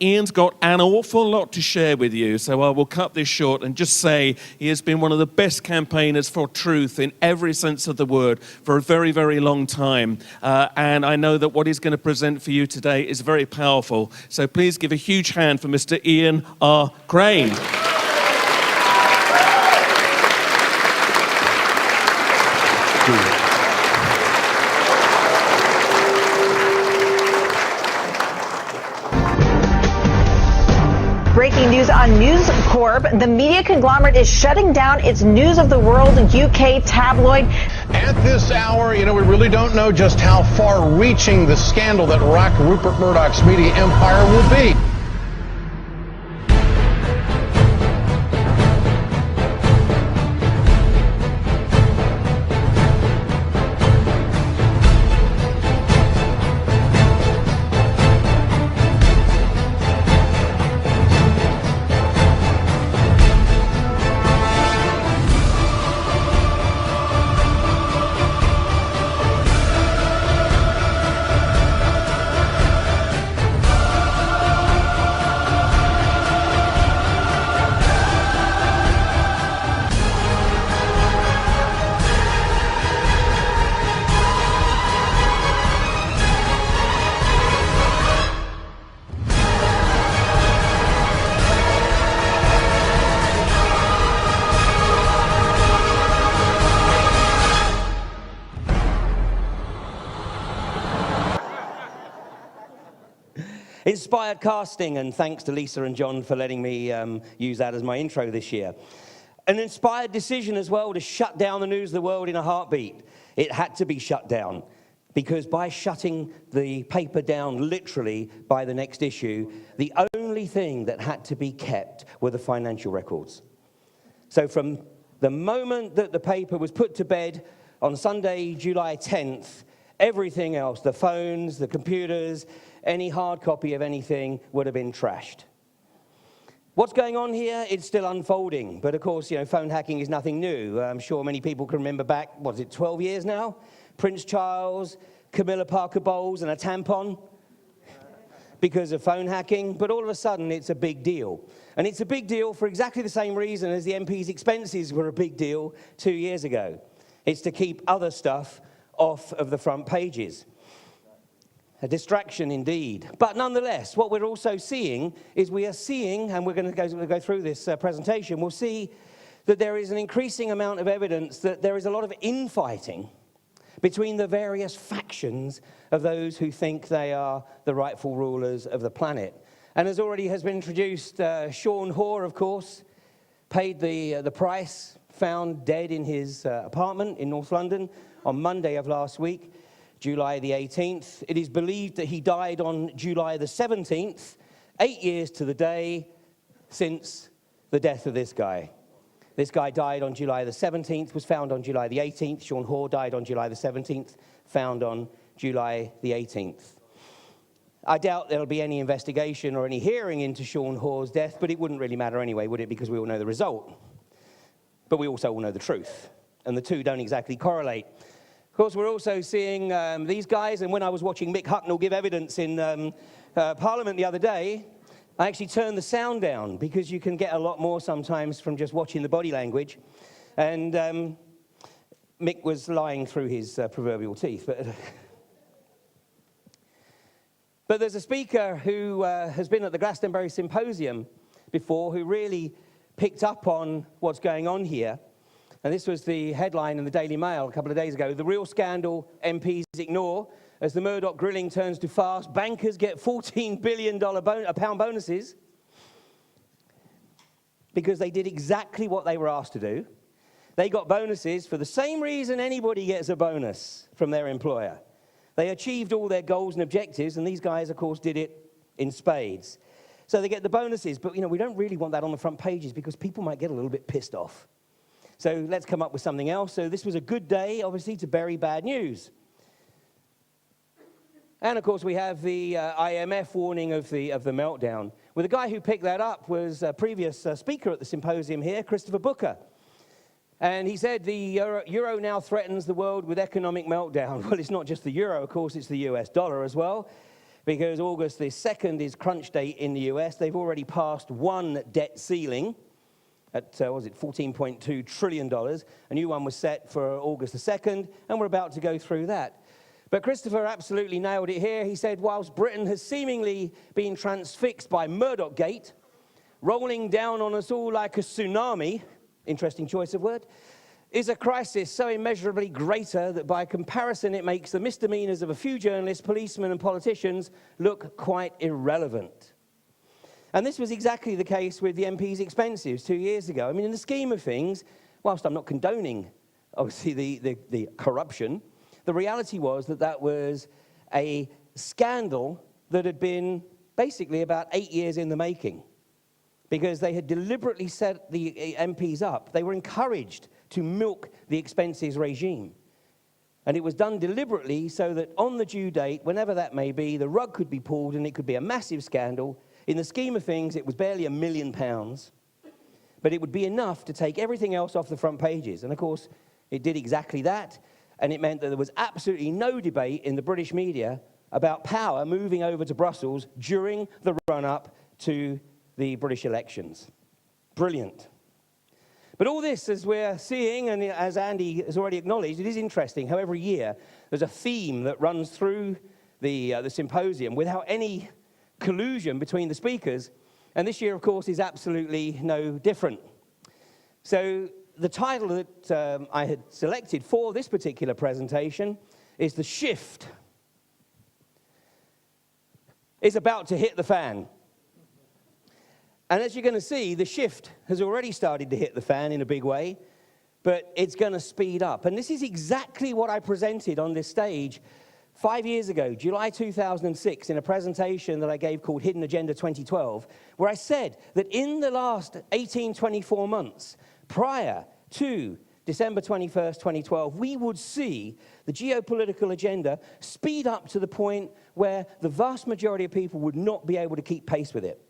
Ian's got an awful lot to share with you, so I will cut this short and just say he has been one of the best campaigners for truth in every sense of the word for a very, very long time. And I know that what he's going to present for you today is very powerful. So please give a huge hand for Mr. Ian R. Crane. Breaking news on News Corp. The media conglomerate is shutting down its News of the World UK tabloid. At this hour, we really don't know just how far-reaching the scandal that rocked Rupert Murdoch's media empire will be. Inspired casting, and thanks to Lisa and John for letting me use that as my intro this year. An inspired decision as well to shut down the News of the World in a heartbeat. It had to be shut down because by shutting the paper down literally by the next issue, the only thing that had to be kept were the financial records. So from the moment that the paper was put to bed on Sunday, July 10th, everything else, the phones, the computers, any hard copy of anything would have been trashed. What's going on here? It's still unfolding. But of course, phone hacking is nothing new. I'm sure many people can remember back, 12 years now? Prince Charles, Camilla Parker Bowles, and a tampon because of phone hacking. But all of a sudden, it's a big deal. And it's a big deal for exactly the same reason as the MP's expenses were a big deal 2 years ago. It's to keep other stuff off of the front pages. A distraction indeed. But nonetheless, what we're also seeing is and we're going to go through this presentation, we'll see that there is an increasing amount of evidence that there is a lot of infighting between the various factions of those who think they are the rightful rulers of the planet. And as already has been introduced, Sean Hoare, of course, paid the price, found dead in his apartment in North London on Monday of last week. July the 18th. It is believed that he died on July the 17th, 8 years to the day since the death of this guy. This guy died on July the 17th, was found on July the 18th. Sean Hoare died on July the 17th, found on July the 18th. I doubt there'll be any investigation or any hearing into Sean Hoare's death, but it wouldn't really matter anyway, would it? Because we all know the result. But we also all know the truth, and the two don't exactly correlate. Of course, we're also seeing these guys, and when I was watching Mick Hucknall give evidence in Parliament the other day, I actually turned the sound down because you can get a lot more sometimes from just watching the body language. And Mick was lying through his proverbial teeth. But there's a speaker who has been at the Glastonbury Symposium before who really picked up on what's going on here. And this was the headline in the Daily Mail a couple of days ago. The real scandal MPs ignore as the Murdoch grilling turns to farce. Bankers get $14 billion pound bonuses because they did exactly what they were asked to do. They got bonuses for the same reason anybody gets a bonus from their employer. They achieved all their goals and objectives, and these guys, of course, did it in spades. So they get the bonuses, but, we don't really want that on the front pages because people might get a little bit pissed off. So let's come up with something else. So this was a good day, obviously, to bury bad news. And, of course, we have the IMF warning of the meltdown. Well, the guy who picked that up was a previous speaker at the symposium here, Christopher Booker. And he said the euro now threatens the world with economic meltdown. Well, it's not just the euro, of course, it's the US dollar as well. because August the 2nd is crunch date in the US. They've already passed one debt ceiling at, what was it, $14.2 trillion. A new one was set for August the 2nd, and we're about to go through that. But Christopher absolutely nailed it here. He said, whilst Britain has seemingly been transfixed by Murdoch Gate, rolling down on us all like a tsunami, interesting choice of word, is a crisis so immeasurably greater that by comparison it makes the misdemeanors of a few journalists, policemen and politicians look quite irrelevant. And this was exactly the case with the MP's expenses 2 years ago. I mean, in the scheme of things, whilst I'm not condoning, obviously, the corruption, the reality was that that was a scandal that had been basically about 8 years in the making, because they had deliberately set the MPs up. They were encouraged to milk the expenses regime. And it was done deliberately so that on the due date, whenever that may be, the rug could be pulled and it could be a massive scandal. In the scheme of things, it was barely £1 million, but it would be enough to take everything else off the front pages. And of course, it did exactly that, and it meant that there was absolutely no debate in the British media about power moving over to Brussels during the run-up to the British elections. Brilliant. But all this, as we're seeing, and as Andy has already acknowledged, it is interesting how every year there's a theme that runs through the symposium without any collusion between the speakers. And this year, of course, is absolutely no different. So the title that I had selected for this particular presentation is The Shift is About to Hit the Fan. And as you're going to see, the shift has already started to hit the fan in a big way, but it's going to speed up. And this is exactly what I presented on this stage 5 years ago, July 2006, in a presentation that I gave called Hidden Agenda 2012, where I said that in the last 24 months, prior to December 21st, 2012, we would see the geopolitical agenda speed up to the point where the vast majority of people would not be able to keep pace with it.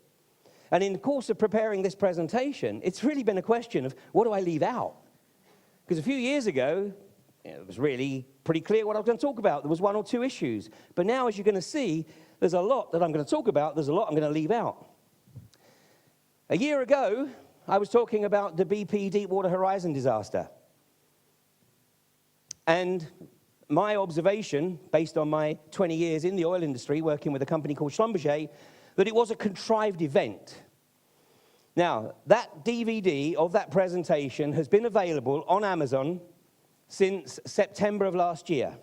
And in the course of preparing this presentation, it's really been a question of what do I leave out? Because a few years ago, it was really pretty clear what I was going to talk about. There was one or two issues. But now, as you're going to see, there's a lot that I'm going to talk about. There's a lot I'm going to leave out. A year ago, I was talking about the BP Deepwater Horizon disaster. And my observation, based on my 20 years in the oil industry, working with a company called Schlumberger, that it was a contrived event. Now, that DVD of that presentation has been available on Amazon since September of last year.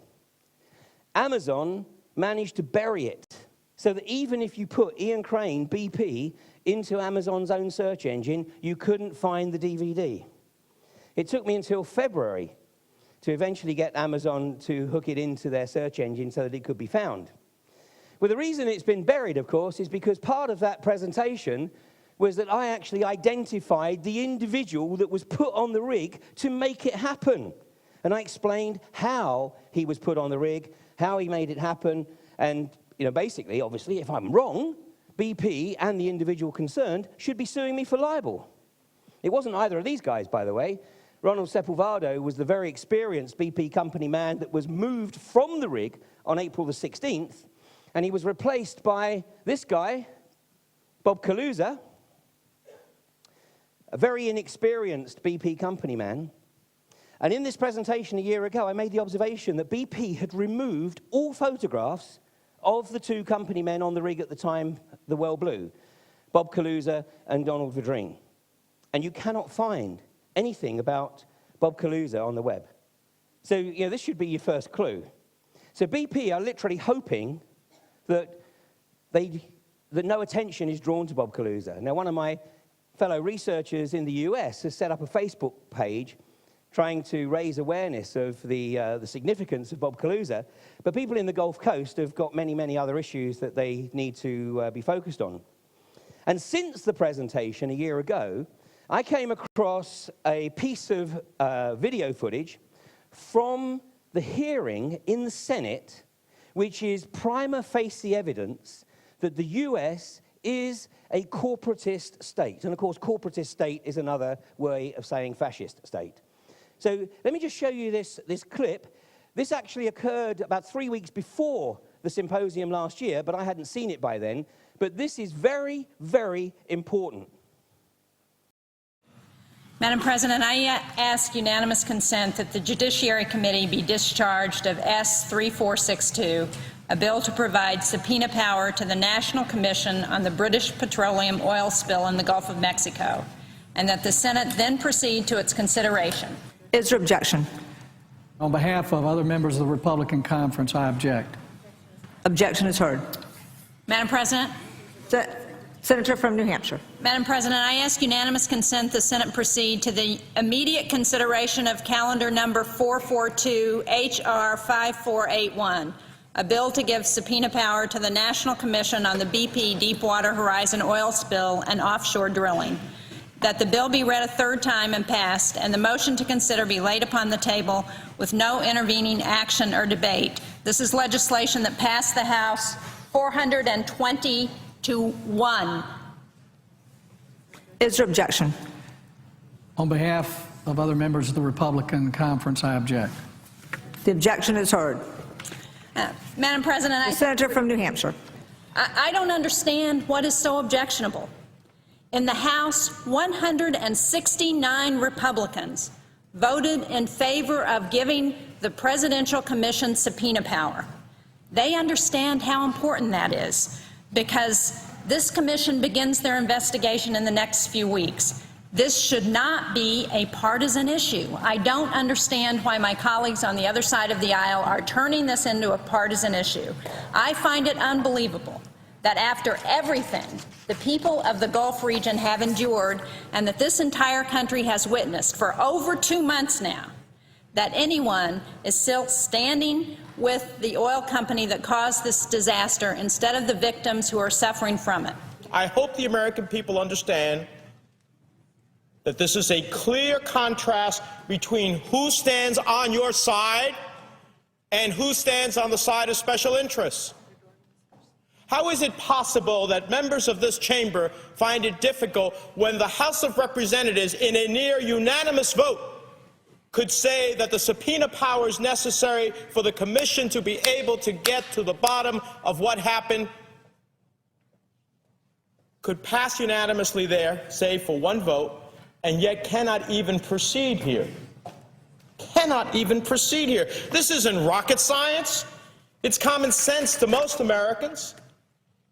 Amazon managed to bury it, so that even if you put Ian Crane, BP, into Amazon's own search engine, you couldn't find the DVD. It took me until February to eventually get Amazon to hook it into their search engine so that it could be found. Well, the reason it's been buried, of course, is because part of that presentation was that I actually identified the individual that was put on the rig to make it happen. And I explained how he was put on the rig, how he made it happen, and, basically, obviously, if I'm wrong, BP and the individual concerned should be suing me for libel. It wasn't either of these guys, by the way. Ronald Sepulvado was the very experienced BP company man that was moved from the rig on April the 16th, and he was replaced by this guy, Bob Kaluza, a very inexperienced BP company man. And in this presentation a year ago, I made the observation that BP had removed all photographs of the two company men on the rig at the time the well blew, Bob Kaluza and Donald Verdreen. And you cannot find anything about Bob Kaluza on the web. So, this should be your first clue. So BP are literally hoping that no attention is drawn to Bob Kaluza. Now, one of my fellow researchers in the US has set up a Facebook page trying to raise awareness of the significance of Bob Kaluza, but people in the Gulf Coast have got many, many other issues that they need to be focused on. And since the presentation a year ago, I came across a piece of video footage from the hearing in the Senate, which is prima facie evidence that the US is a corporatist state. And of course, corporatist state is another way of saying fascist state. So let me just show you this clip. This actually occurred about 3 weeks before the symposium last year, but I hadn't seen it by then. But this is very, very important. Madam President, I ask unanimous consent that the Judiciary Committee be discharged of S-3462, a bill to provide subpoena power to the National Commission on the British Petroleum Oil Spill in the Gulf of Mexico, and that the Senate then proceed to its consideration. Is there objection? On behalf of other members of the Republican conference, I object. Objection is heard. Madam President. Senator from New Hampshire. Madam President, I ask unanimous consent the Senate proceed to the immediate consideration of calendar number 442 H.R. 5481, a bill to give subpoena power to the National Commission on the BP Deepwater Horizon oil spill and offshore drilling. That the bill be read a third time and passed, and the motion to consider be laid upon the table with no intervening action or debate. This is legislation that passed the House 420 to 1. Is there objection? On behalf of other members of the Republican conference, I object. The objection is heard. Madam President, The Senator from New Hampshire. I don't understand what is so objectionable. In the House, 169 Republicans voted in favor of giving the Presidential Commission subpoena power. They understand how important that is, because this commission begins their investigation in the next few weeks. This should not be a partisan issue. I don't understand why my colleagues on the other side of the aisle are turning this into a partisan issue. I find it unbelievable that after everything the people of the Gulf region have endured and that this entire country has witnessed for over 2 months now, that anyone is still standing with the oil company that caused this disaster instead of the victims who are suffering from it. I hope the American people understand that this is a clear contrast between who stands on your side and who stands on the side of special interests. How is it possible that members of this chamber find it difficult when the House of Representatives, in a near unanimous vote, could say that the subpoena powers necessary for the commission to be able to get to the bottom of what happened could pass unanimously there, save for one vote, and yet cannot even proceed here? Cannot even proceed here. This isn't rocket science. It's common sense to most Americans.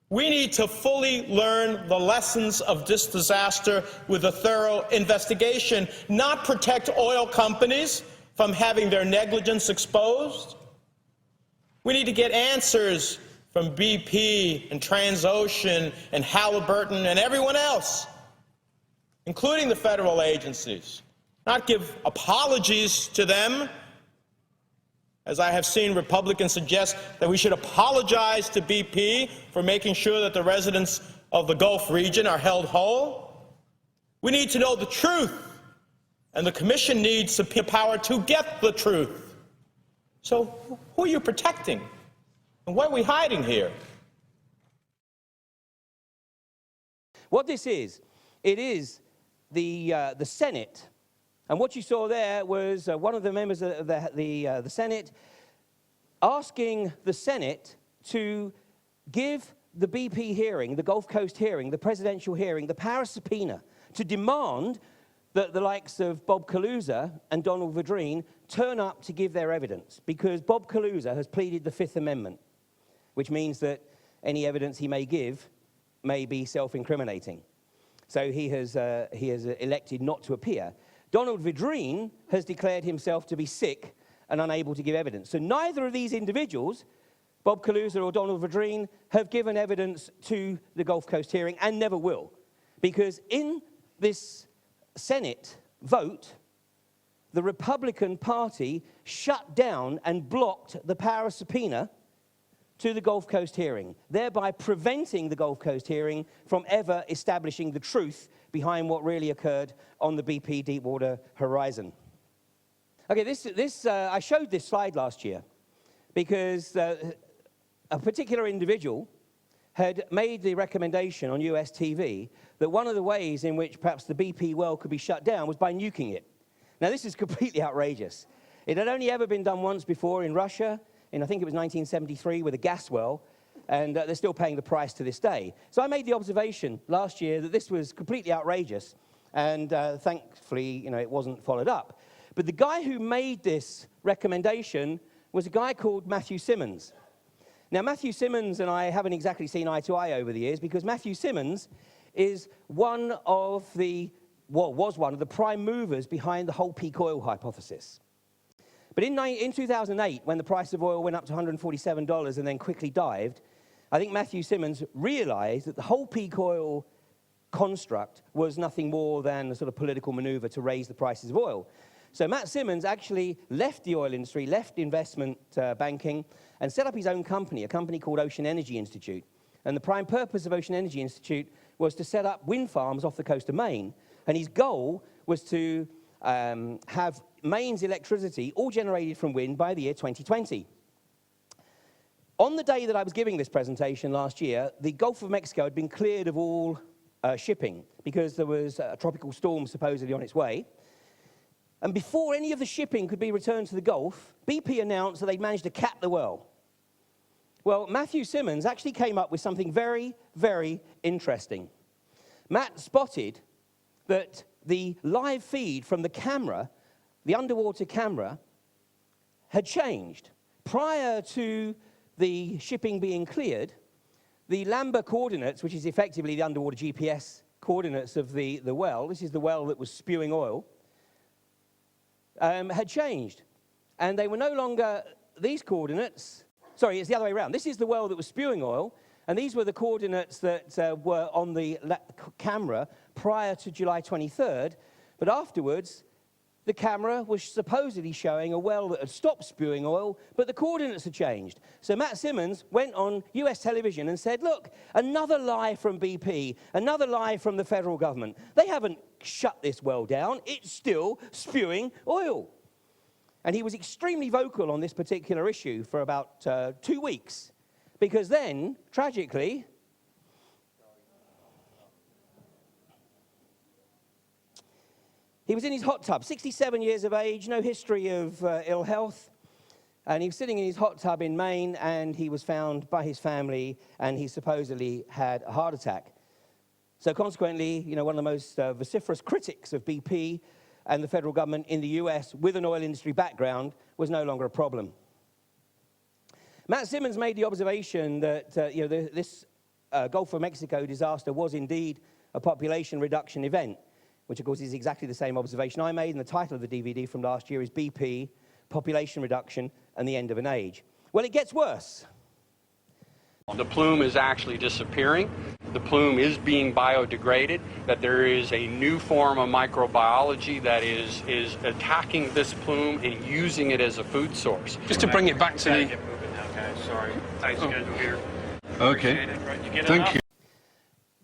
We need to fully learn the lessons of this disaster with a thorough investigation, not protect oil companies from having their negligence exposed. We need to get answers from BP and Transocean and Halliburton and everyone else, including the federal agencies, not give apologies to them, as I have seen Republicans suggest that we should apologize to BP for making sure that the residents of the Gulf region are held whole. We need to know the truth, and the commission needs subpoena power to get the truth. So who are you protecting? And what are we hiding here? What this is, it is the Senate. And what you saw there was one of the members of the Senate asking the Senate to give the BP hearing, the Gulf Coast hearing, the presidential hearing, the power subpoena, to demand that the likes of Bob Kaluza and Donald Verdreen turn up to give their evidence, because Bob Kaluza has pleaded the Fifth Amendment, which means that any evidence he may give may be self-incriminating. So he has elected not to appear. Donald Verdreen has declared himself to be sick and unable to give evidence. So neither of these individuals, Bob Kaluza or Donald Verdreen, have given evidence to the Gulf Coast hearing and never will. Because in this Senate vote, the Republican Party shut down and blocked the power subpoena to the Gulf Coast hearing, thereby preventing the Gulf Coast hearing from ever establishing the truth behind what really occurred on the BP Deepwater Horizon. Okay, I showed this slide last year because a particular individual had made the recommendation on US TV that one of the ways in which perhaps the BP well could be shut down was by nuking it. Now, this is completely outrageous. It had only ever been done once before in Russia. in, I think it was 1973, with a gas well, and they're still paying the price to this day. So I made the observation last year that this was completely outrageous, and thankfully, you know, it wasn't followed up. But the guy who made this recommendation was a guy called Matthew Simmons. Now, Matthew Simmons and I haven't exactly seen eye to eye over the years, because Matthew Simmons is one of the, well, was one of the prime movers behind the whole peak oil hypothesis. But in 2008, when the price of oil went up to $147 and then quickly dived, I think Matthew Simmons realized that the whole peak oil construct was nothing more than a sort of political maneuver to raise the prices of oil. So Matt Simmons actually left the oil industry, left investment banking, and set up his own company, a company called Ocean Energy Institute. And the prime purpose of Ocean Energy Institute was to set up wind farms off the coast of Maine. And his goal was to have Maine's electricity all generated from wind by the year 2020. On the day that I was giving this presentation last year, the Gulf of Mexico had been cleared of all shipping because there was a tropical storm supposedly on its way. And before any of the shipping could be returned to the Gulf, BP announced that they'd managed to cap the well. Well, Matthew Simmons actually came up with something very, very interesting. Matt spotted that the live feed from the camera, the underwater camera, had changed. Prior to the shipping being cleared, the Lambda coordinates, which is effectively the underwater GPS coordinates of the well, this is the well that was spewing oil, had changed. And they were no longer these coordinates. Sorry, it's the other way around. This is the well that was spewing oil, and these were the coordinates that were on the camera prior to July 23rd. But afterwards, the camera was supposedly showing a well that had stopped spewing oil, but the coordinates had changed. So Matt Simmons went on US television and said, look, another lie from BP, another lie from the federal government. They haven't shut this well down. It's still spewing oil. And he was extremely vocal on this particular issue for about 2 weeks, because then, tragically, he was in his hot tub, 67 years of age, no history of ill health, and he was sitting in his hot tub in Maine, and he was found by his family, and he supposedly had a heart attack. So consequently, you know, one of the most vociferous critics of BP and the federal government in the US with an oil industry background was no longer a problem. Matt Simmons made the observation that you know, this Gulf of Mexico disaster was indeed a population reduction event, which of course is exactly the same observation I made, and the title of the DVD from last year is BP, Population Reduction and the End of an Age. Well, it gets worse. The plume is actually disappearing. The plume is being biodegraded, that there is a new form of microbiology that is attacking this plume and using it as a food source. Just to bring it back to the... Get moving now, guys. Sorry. Tight schedule here. Okay. You Thank you.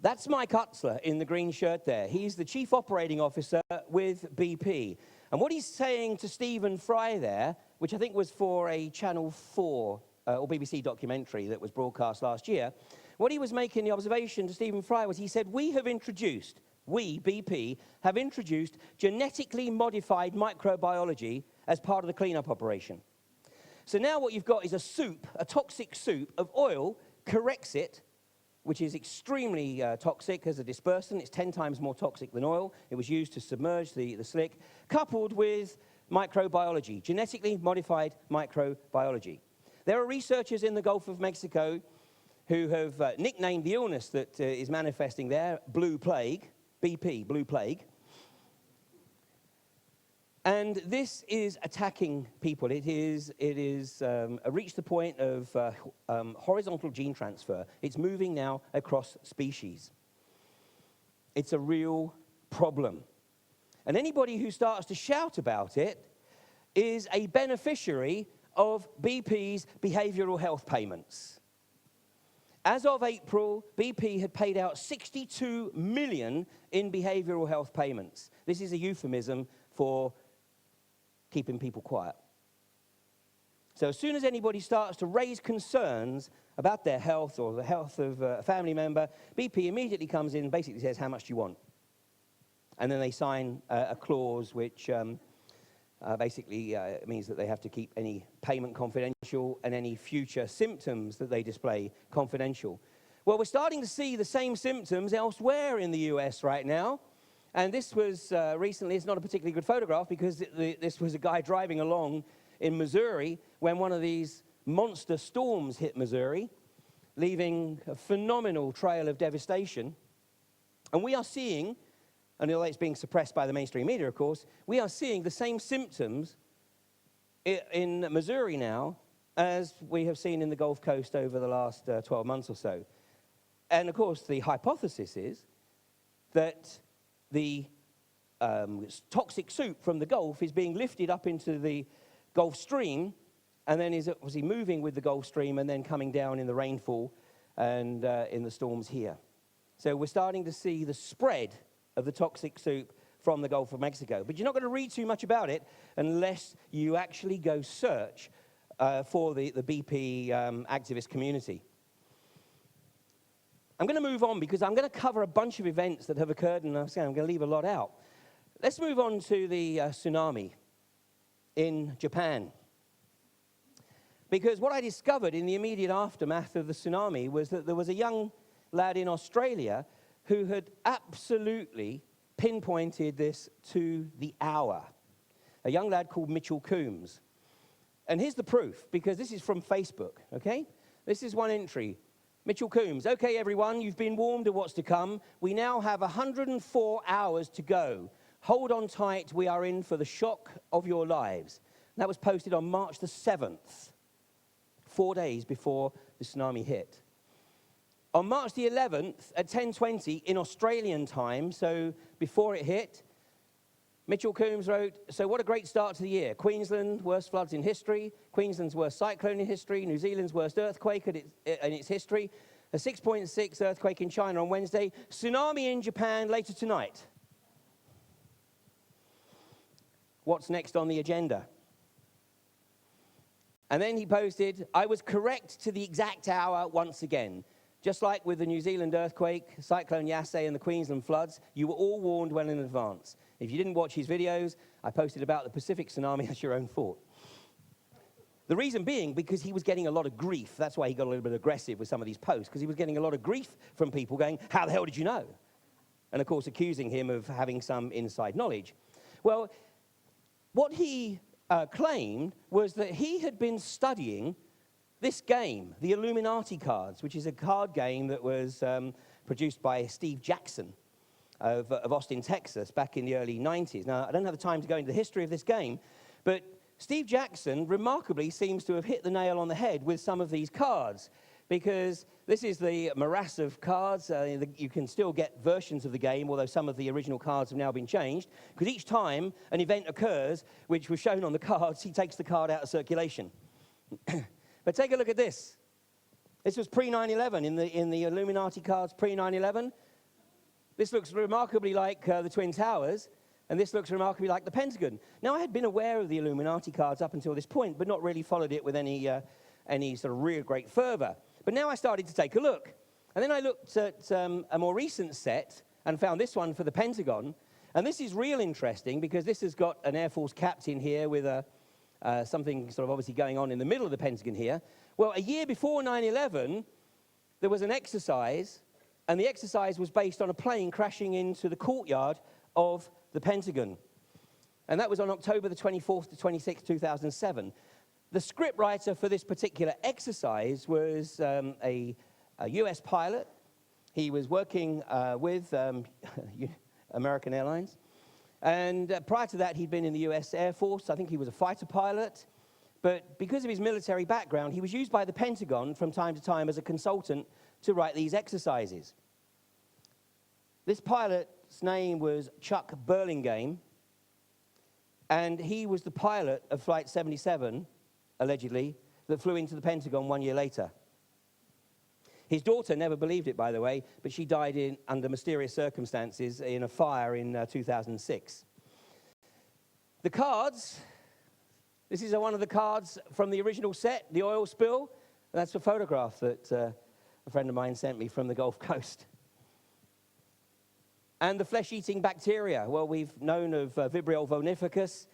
That's Mike Utzler in the green shirt there. He's the chief operating officer with BP. And what he's saying to Stephen Fry there, which I think was for a Channel 4 or BBC documentary that was broadcast last year, what he was making the observation to Stephen Fry was he said, we, BP, have introduced genetically modified microbiology as part of the cleanup operation. So now what you've got is a soup, a toxic soup of oil, Corexit, which is extremely toxic as a dispersant. It's 10 times more toxic than oil. It was used to submerge the slick, coupled with microbiology, genetically modified microbiology. There are researchers in the Gulf of Mexico who have nicknamed the illness that is manifesting there blue plague, BP, blue plague. And this is attacking people. It is reached the point of horizontal gene transfer. It's moving now across species. It's a real problem. And anybody who starts to shout about it is a beneficiary of BP's behavioral health payments. As of April, BP had paid out $62 million in behavioral health payments. This is a euphemism for keeping people quiet. So as soon as anybody starts to raise concerns about their health or the health of a family member, BP immediately comes in and basically says, how much do you want? And then they sign a clause which Basically, it means that they have to keep any payment confidential and any future symptoms that they display confidential. Well, we're starting to see the same symptoms elsewhere in the US right now. And this was recently, it's not a particularly good photograph because this was a guy driving along in Missouri when one of these monster storms hit Missouri, leaving a phenomenal trail of devastation. And we are seeing, and although it's being suppressed by the mainstream media, of course, we are seeing the same symptoms in Missouri now as we have seen in the Gulf Coast over the last 12 months or so. And of course, the hypothesis is that the toxic soup from the Gulf is being lifted up into the Gulf Stream and then is obviously moving with the Gulf Stream and then coming down in the rainfall and in the storms here. So we're starting to see the spread of the toxic soup from the Gulf of Mexico. But you're not going to read too much about it unless you actually go search for the BP activist community. I'm going to move on because I'm going to cover a bunch of events that have occurred, and I'm going to leave a lot out. Let's move on to the tsunami in Japan. Because what I discovered in the immediate aftermath of the tsunami was that there was a young lad in Australia who had absolutely pinpointed this to the hour. A young lad called Mitchell Coombs. And here's the proof, because this is from Facebook, okay? This is one entry. Mitchell Coombs, okay, everyone, you've been warned of what's to come. We now have 104 hours to go. Hold on tight, we are in for the shock of your lives. And that was posted on March the 7th, 4 days before the tsunami hit. On March the 11th at 10:20 in Australian time, so before it hit, Mitchell Coombs wrote, so what a great start to the year. Queensland, worst floods in history. Queensland's worst cyclone in history. New Zealand's worst earthquake in its history. A 6.6 earthquake in China on Wednesday. Tsunami in Japan later tonight. What's next on the agenda? And then he posted, I was correct to the exact hour once again. Just like with the New Zealand earthquake, Cyclone Yasay, and the Queensland floods, you were all warned well in advance. If you didn't watch his videos, I posted about the Pacific tsunami. That's your own fault. The reason being because he was getting a lot of grief. That's why he got a little bit aggressive with some of these posts, because he was getting a lot of grief from people going, how the hell did you know? And of course, accusing him of having some inside knowledge. Well, what he claimed was that he had been studying this game, the Illuminati cards, which is a card game that was produced by Steve Jackson of Austin, Texas, back in the early 90s. Now, I don't have the time to go into the history of this game, but Steve Jackson remarkably seems to have hit the nail on the head with some of these cards, because this is the morass of cards. You can still get versions of the game, although some of the original cards have now been changed, because each time an event occurs, which was shown on the cards, he takes the card out of circulation. But take a look at this. This was pre-9/11 in the Illuminati cards pre-9/11. This looks remarkably like the Twin Towers, and this looks remarkably like the Pentagon. Now, I had been aware of the Illuminati cards up until this point, but not really followed it with any sort of real great fervor. But now I started to take a look. And then I looked at a more recent set and found this one for the Pentagon. And this is real interesting because this has got an Air Force captain here with something sort of obviously going on in the middle of the Pentagon here. Well, a year before 9/11, there was an exercise, and the exercise was based on a plane crashing into the courtyard of the Pentagon. And that was on October the 24th to 26th, 2007. The scriptwriter for this particular exercise was a US pilot. He was working with American Airlines. And prior to that, he'd been in the US Air Force. I think he was a fighter pilot. But because of his military background, he was used by the Pentagon from time to time as a consultant to write these exercises. This pilot's name was Chuck Burlingame, and he was the pilot of Flight 77, allegedly, that flew into the Pentagon 1 year later. His daughter never believed it, by the way, but she died under mysterious circumstances in a fire in 2006. The cards, this is one of the cards from the original set, the oil spill. That's a photograph that a friend of mine sent me from the Gulf Coast. And the flesh-eating bacteria. Well, we've known of Vibrio vulnificus,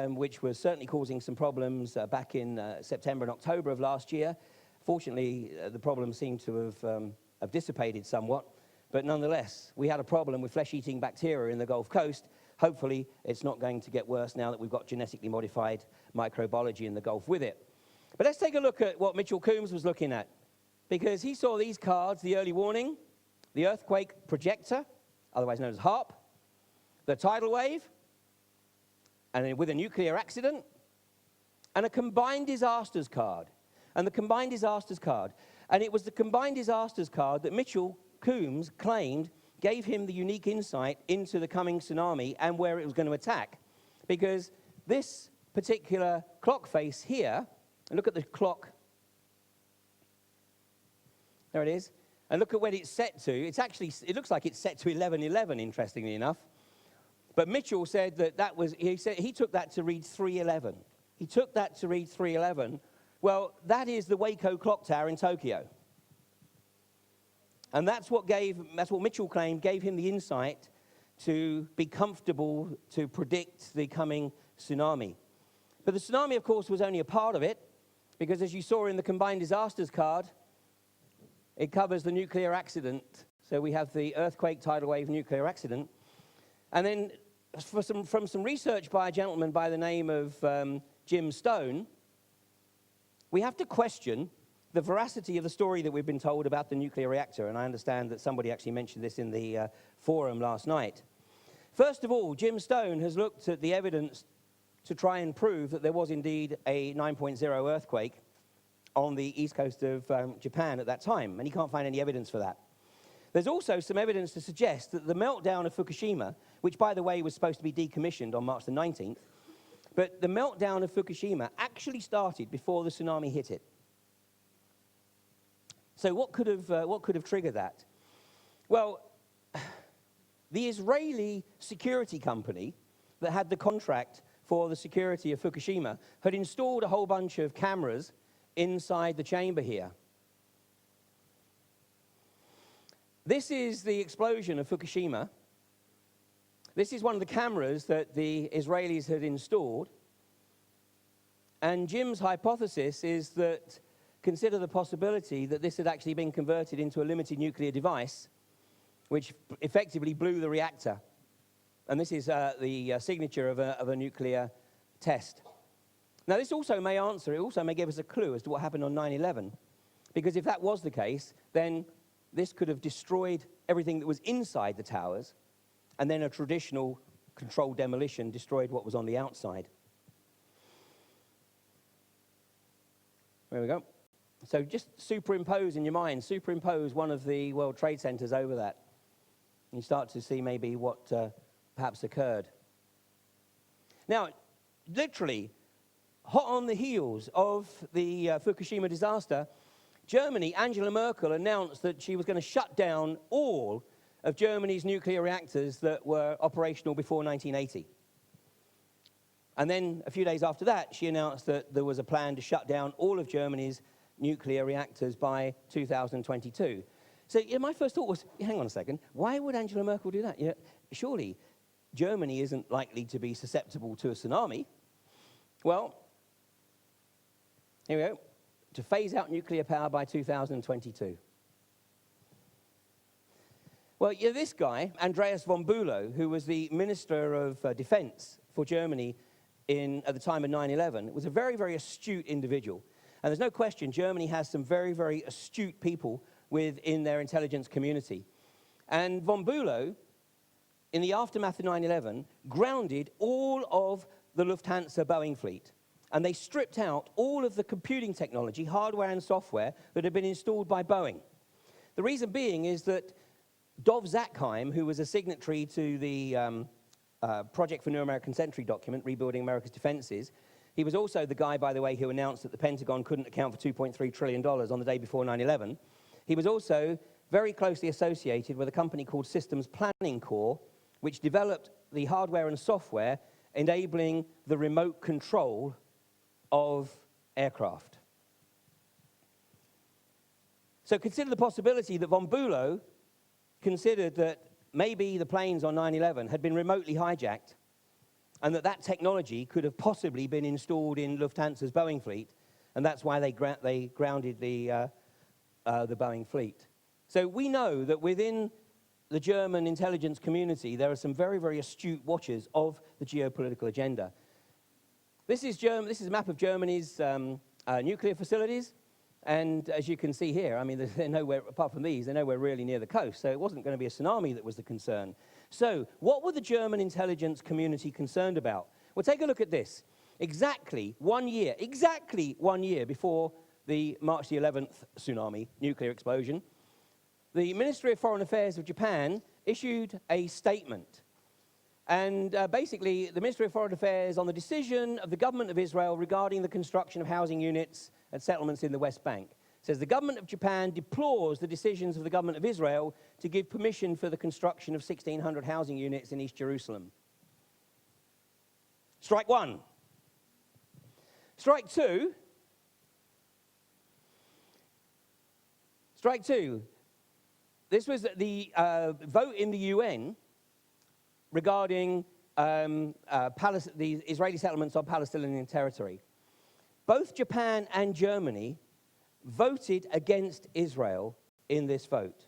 which was certainly causing some problems back in September and October of last year. Fortunately, the problems seem to have dissipated somewhat, but nonetheless, we had a problem with flesh-eating bacteria in the Gulf Coast. Hopefully, it's not going to get worse now that we've got genetically modified microbiology in the Gulf with it. But let's take a look at what Mitchell Coombs was looking at, because he saw these cards: the early warning, the earthquake projector, otherwise known as HAARP, the tidal wave, and then with a nuclear accident, and a combined disasters card. And the combined disasters card. And it was the combined disasters card that Mitchell Coombs claimed gave him the unique insight into the coming tsunami and where it was going to attack. Because this particular clock face here, and look at the clock, there it is, and look at when it's set to. It's actually, it looks like it's set to 11:11, interestingly enough. But Mitchell said that he took that to read 3:11. He took that to read 3:11. Well, that is the Waco clock tower in Tokyo. And that's what Mitchell claimed gave him the insight to be comfortable to predict the coming tsunami. But the tsunami, of course, was only a part of it, because as you saw in the combined disasters card, it covers the nuclear accident. So we have the earthquake, tidal wave, nuclear accident. And then from some research by a gentleman by the name of Jim Stone, we have to question the veracity of the story that we've been told about the nuclear reactor. And I understand that somebody actually mentioned this in the forum last night. First of all, Jim Stone has looked at the evidence to try and prove that there was indeed a 9.0 earthquake on the east coast of Japan at that time, and he can't find any evidence for that. There's also some evidence to suggest that the meltdown of Fukushima, which, by the way, was supposed to be decommissioned on March the 19th, but the meltdown of Fukushima actually started before the tsunami hit it. So what could have triggered that? Well, the Israeli security company that had the contract for the security of Fukushima had installed a whole bunch of cameras inside the chamber here. This is the explosion of Fukushima. This is one of the cameras that the Israelis had installed. And Jim's hypothesis is that, consider the possibility that this had actually been converted into a limited nuclear device, which effectively blew the reactor. And this is the signature of a nuclear test. Now, this also may give us a clue as to what happened on 9/11. Because if that was the case, then this could have destroyed everything that was inside the towers, and then a traditional controlled demolition destroyed what was on the outside. There we go. So just superimpose in your mind, superimpose one of the World Trade Centers over that. And you start to see maybe what perhaps occurred. Now, literally, hot on the heels of the Fukushima disaster, Germany, Angela Merkel, announced that she was going to shut down all of Germany's nuclear reactors that were operational before 1980. And then a few days after that, she announced that there was a plan to shut down all of Germany's nuclear reactors by 2022. So my first thought was, hang on a second, why would Angela Merkel do that? Surely Germany isn't likely to be susceptible to a tsunami. Well, here we go. To phase out nuclear power by 2022. Well, this guy, Andreas von Bulow, who was the Minister of Defense for Germany at the time of 9/11, was a very, very astute individual. And there's no question Germany has some very, very astute people within their intelligence community. And von Bulow, in the aftermath of 9/11, grounded all of the Lufthansa Boeing fleet. And they stripped out all of the computing technology, hardware and software, that had been installed by Boeing. The reason being is that Dov Zakheim, who was a signatory to the Project for New American Century document, Rebuilding America's Defenses, he was also the guy, by the way, who announced that the Pentagon couldn't account for $2.3 trillion on the day before 9/11. He was also very closely associated with a company called Systems Planning Corps, which developed the hardware and software enabling the remote control of aircraft. So consider the possibility that von Bulow considered that maybe the planes on 9/11 had been remotely hijacked and that technology could have possibly been installed in Lufthansa's Boeing fleet, and that's why they grounded the Boeing fleet. So we know that within the German intelligence community, there are some very, very astute watchers of the geopolitical agenda. This is a map of Germany's nuclear facilities. And as you can see here, I mean, they're nowhere, apart from these, they're nowhere really near the coast. So it wasn't going to be a tsunami that was the concern. So what were the German intelligence community concerned about? Well, take a look at this. Exactly 1 year before the March the 11th tsunami, nuclear explosion, the Ministry of Foreign Affairs of Japan issued a statement. And basically, the Ministry of Foreign Affairs on the decision of the government of Israel regarding the construction of housing units and settlements in the West Bank says the government of Japan deplores the decisions of the government of Israel to give permission for the construction of 1,600 housing units in East Jerusalem. Strike one. Strike two. Strike two. This was the vote in the UN regarding the Israeli settlements on Palestinian territory. Both Japan and Germany voted against Israel in this vote.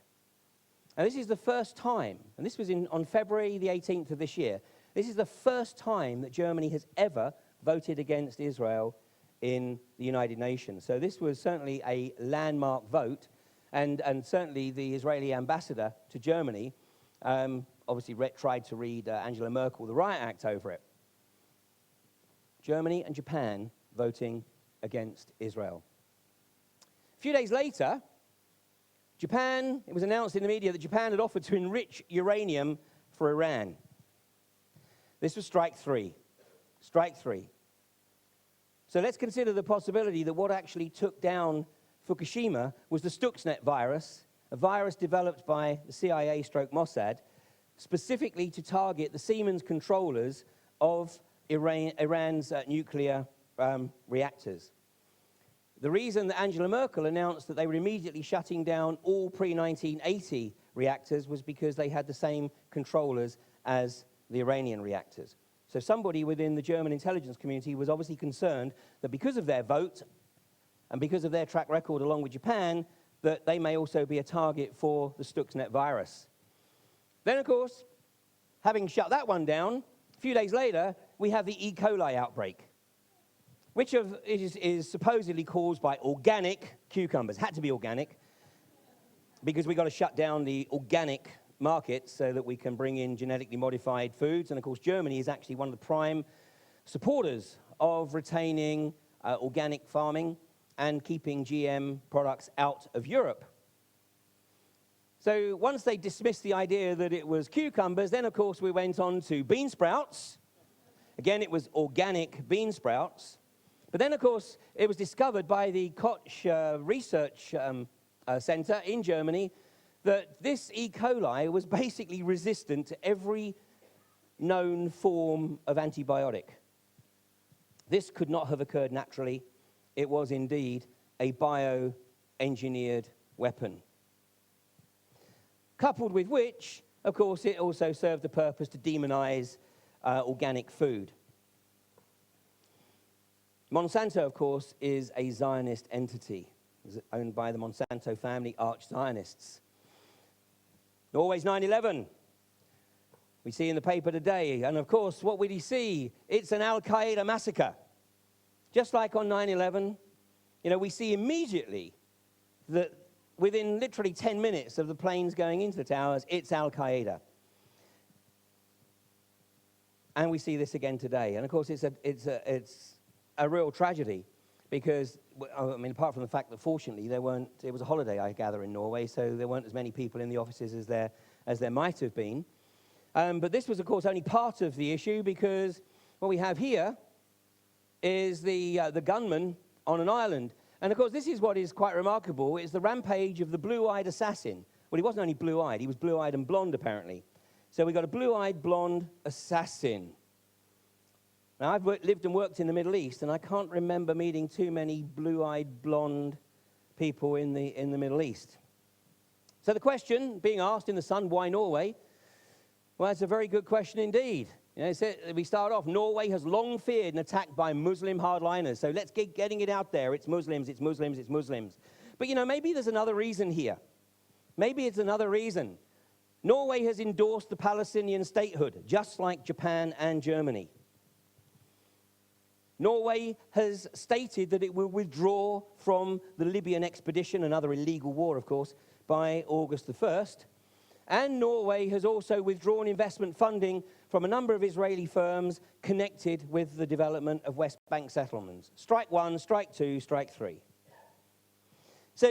And this is the first time, and this was on February the 18th of this year, this is the first time that Germany has ever voted against Israel in the United Nations. So this was certainly a landmark vote, and certainly the Israeli ambassador to Germany obviously tried to read Angela Merkel the Riot Act over it. Germany and Japan voting against Israel. A few days later, it was announced in the media that Japan had offered to enrich uranium for Iran. This was strike three. Strike three. So let's consider the possibility that what actually took down Fukushima was the Stuxnet virus, a virus developed by the CIA/Mossad, specifically to target the Siemens controllers of Iran's nuclear reactors. The reason that Angela Merkel announced that they were immediately shutting down all pre-1980 reactors was because they had the same controllers as the Iranian reactors. So somebody within the German intelligence community was obviously concerned that because of their vote and because of their track record along with Japan, that they may also be a target for the Stuxnet virus. Then, of course, having shut that one down, a few days later, we have the E.coli outbreak, which is supposedly caused by organic cucumbers. Had to be organic, because we've got to shut down the organic market so that we can bring in genetically modified foods. And, of course, Germany is actually one of the prime supporters of retaining organic farming and keeping GM products out of Europe. So once they dismissed the idea that it was cucumbers, then, of course, we went on to bean sprouts. Again, it was organic bean sprouts. But then, of course, it was discovered by the Koch Research Center in Germany that this E. coli was basically resistant to every known form of antibiotic. This could not have occurred naturally. It was indeed a bioengineered weapon. Coupled with which, of course, it also served the purpose to demonize organic food. Monsanto, of course, is a Zionist entity. It's owned by the Monsanto family, arch-Zionists. Always 9/11. We see in the paper today, and of course, what would he see? It's an Al-Qaeda massacre. Just like on 9/11, we see immediately that within literally 10 minutes of the planes going into the towers, it's Al-Qaeda. And we see this again today. And of course, it's a real tragedy because, I mean, apart from the fact that fortunately it was a holiday, I gather, in Norway, so there weren't as many people in the offices as there might have been. But this was, of course, only part of the issue because what we have here is the gunman on an island. And, of course, this is what is quite remarkable. It's the rampage of the blue-eyed assassin. Well, he wasn't only blue-eyed. He was blue-eyed and blonde, apparently. So we've got a blue-eyed, blonde assassin. Now, I've lived and worked in the Middle East, and I can't remember meeting too many blue-eyed, blonde people in the Middle East. So the question being asked in The Sun, why Norway? Well, it's a very good question indeed. You know, we start off, Norway has long feared an attack by Muslim hardliners. So let's get getting it out there. It's Muslims, it's Muslims, it's Muslims. But, you know, maybe there's another reason here. Maybe it's another reason. Norway has endorsed the Palestinian statehood, just like Japan and Germany. Norway has stated that it will withdraw from the Libyan expedition, another illegal war, of course, by August the 1st. And Norway has also withdrawn investment funding from a number of Israeli firms connected with the development of West Bank settlements. Strike one, strike two, strike three. So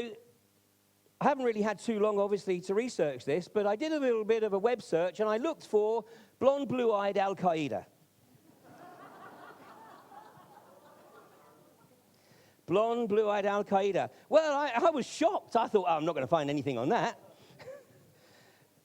I haven't really had too long, obviously, to research this, but I did a little bit of a web search and I looked for blonde, blue-eyed Al-Qaeda. Blonde, blue-eyed Al-Qaeda. Well, I was shocked. I thought, oh, I'm not going to find anything on that.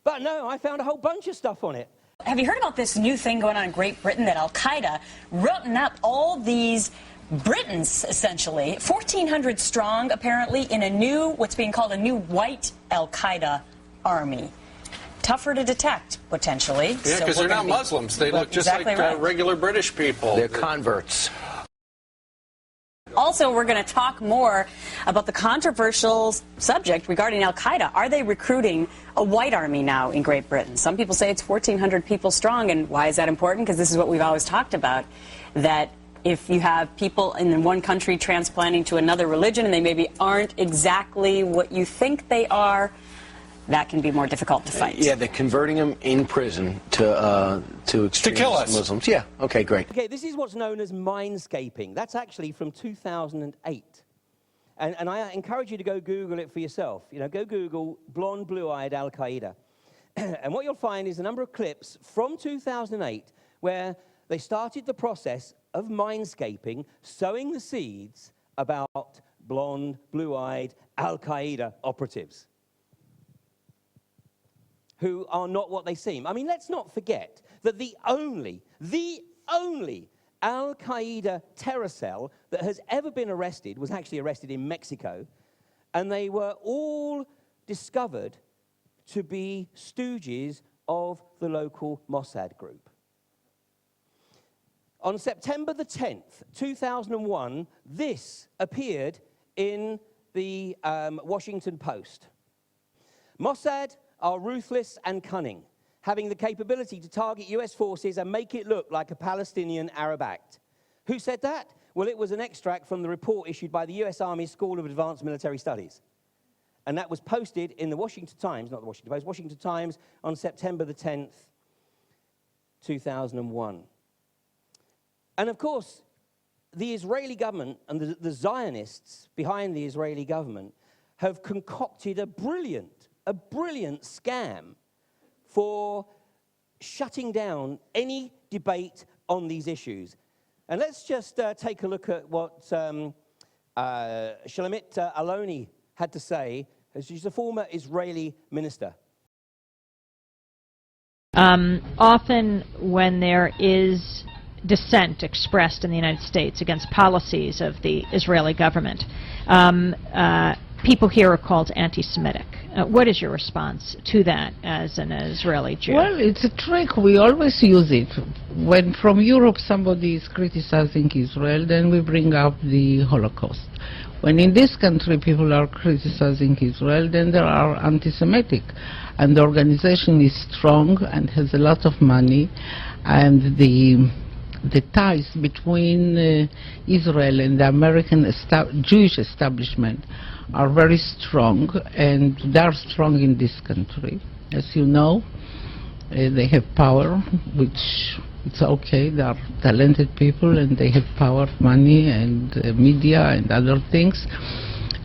But no, I found a whole bunch of stuff on it. Have you heard about this new thing going on in Great Britain that Al-Qaeda routing up all these Britons, essentially, 1,400 strong, apparently, in a new, what's being called a new white Al-Qaeda army. Tougher to detect, potentially. Yeah, because they're not Muslims. They look just exactly like regular British people. They're converts. Also, we're going to talk more about the controversial subject regarding Al-Qaeda. Are they recruiting a white army now in Great Britain? Some people say it's 1,400 people strong, and why is that important? Because this is what we've always talked about, that if you have people in one country transplanting to another religion and they maybe aren't exactly what you think they are, that can be more difficult to fight. Yeah, they're converting them in prison to extremist Muslims. Yeah, okay, great. Okay, this is what's known as mindscaping. That's actually from 2008. And I encourage you to go Google it for yourself. You know, go Google blonde, blue-eyed Al-Qaeda. And what you'll find is a number of clips from 2008 where they started the process of mindscaping, sowing the seeds about blonde, blue-eyed Al-Qaeda operatives who are not what they seem. I mean, let's not forget that the only Al-Qaeda terror cell that has ever been arrested was actually arrested in Mexico, and they were all discovered to be stooges of the local Mossad group. On September the 10th, 2001, this appeared in the Washington Post. Mossad are ruthless and cunning, having the capability to target US forces and make it look like a Palestinian Arab act. Who said that? Well, it was an extract from the report issued by the US Army School of Advanced Military Studies. And that was posted in the Washington Times, not the Washington Post, Washington Times on September the 10th, 2001. And of course, the Israeli government and the Zionists behind the Israeli government have concocted a brilliant scam for shutting down any debate on these issues. And let's just take a look at what Shalom Ayotte had to say. She's a former Israeli minister. Often when there is dissent expressed in the United States against policies of the Israeli government, people here are called anti-Semitic. What is your response to that as an Israeli Jew? Well, it's a trick. We always use it. When from Europe somebody is criticizing Israel, then we bring up the Holocaust. When in this country people are criticizing Israel, then they are anti-Semitic. And the organization is strong and has a lot of money, and the ties between Israel and the American Jewish establishment are very strong, and they are strong in this country. As you know, they have power, which it's okay. They are talented people, and they have power, money, and media, and other things.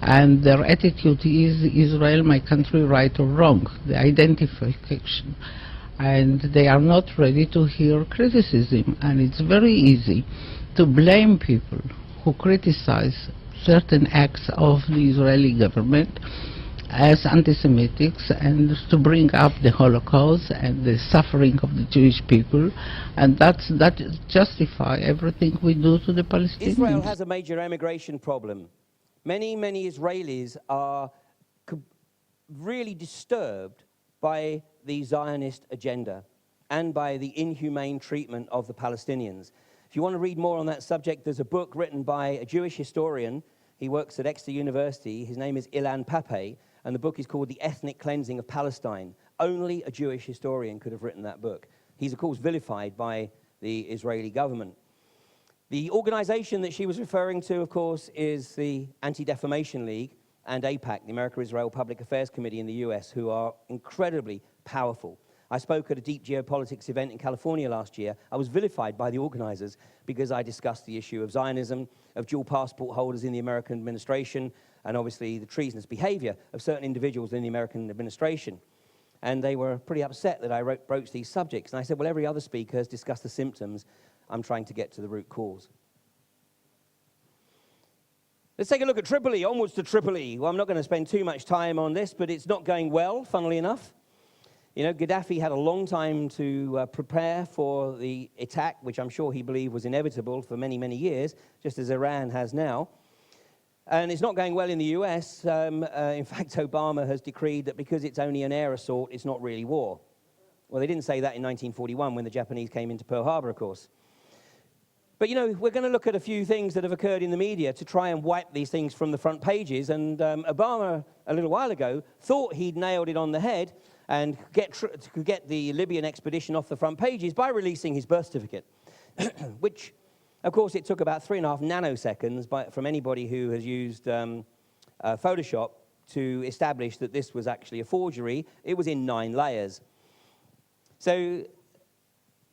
And their attitude is Israel, my country, right or wrong, the identification. And they are not ready to hear criticism. And it's very easy to blame people who criticize certain acts of the Israeli government as anti-Semitics, and to bring up the Holocaust and the suffering of the Jewish people, and that justify everything we do to the Palestinians. Israel has a major emigration problem. Many Israelis are really disturbed by the Zionist agenda. and by the inhumane treatment of the Palestinians. If you want to read more on that subject, there's a book written by a Jewish historian. He works at Exeter University. His name is Ilan Pappé, and the book is called The Ethnic Cleansing of Palestine. Only a Jewish historian could have written that book. He's, of course, vilified by the Israeli government. The organization that she was referring to, of course, is the Anti-Defamation League and AIPAC, the America-Israel Public Affairs Committee in the US, who are incredibly powerful. I spoke at a deep geopolitics event in California last year. I was vilified by the organizers because I discussed the issue of Zionism, of dual passport holders in the American administration, and obviously the treasonous behavior of certain individuals in the American administration. And they were pretty upset that I broached these subjects. And I said, well, every other speaker has discussed the symptoms. I'm trying to get to the root cause. Let's take a look at Tripoli, onwards to Tripoli. Well, I'm not going to spend too much time on this, but it's not going well, funnily enough. You know, Gaddafi had a long time to prepare for the attack, which I'm sure he believed was inevitable for many, many years, just as Iran has now. And it's not going well in the US. In fact, Obama has decreed that because it's only an air assault, it's not really war. Well, they didn't say that in 1941 when the Japanese came into Pearl Harbor, of course. But, you know, we're going to look at a few things that have occurred in the media to try and wipe these things from the front pages. And Obama, a little while ago, thought he'd nailed it on the head and could get the Libyan expedition off the front pages by releasing his birth certificate, which, of course, it took about 3.5 nanoseconds from anybody who has used Photoshop to establish that this was actually a forgery. It was in 9 layers. So